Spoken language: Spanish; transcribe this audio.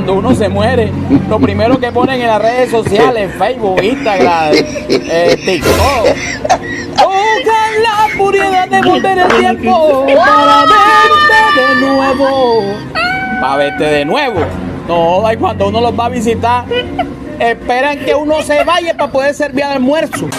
cuando uno se muere, lo primero que ponen en las redes sociales, Facebook, Instagram, TikTok. Ojalá pudiera devolver el tiempo para verte de nuevo. Para verte de nuevo. No, y cuando uno los va a visitar, esperan que uno se vaya para poder servir al almuerzo.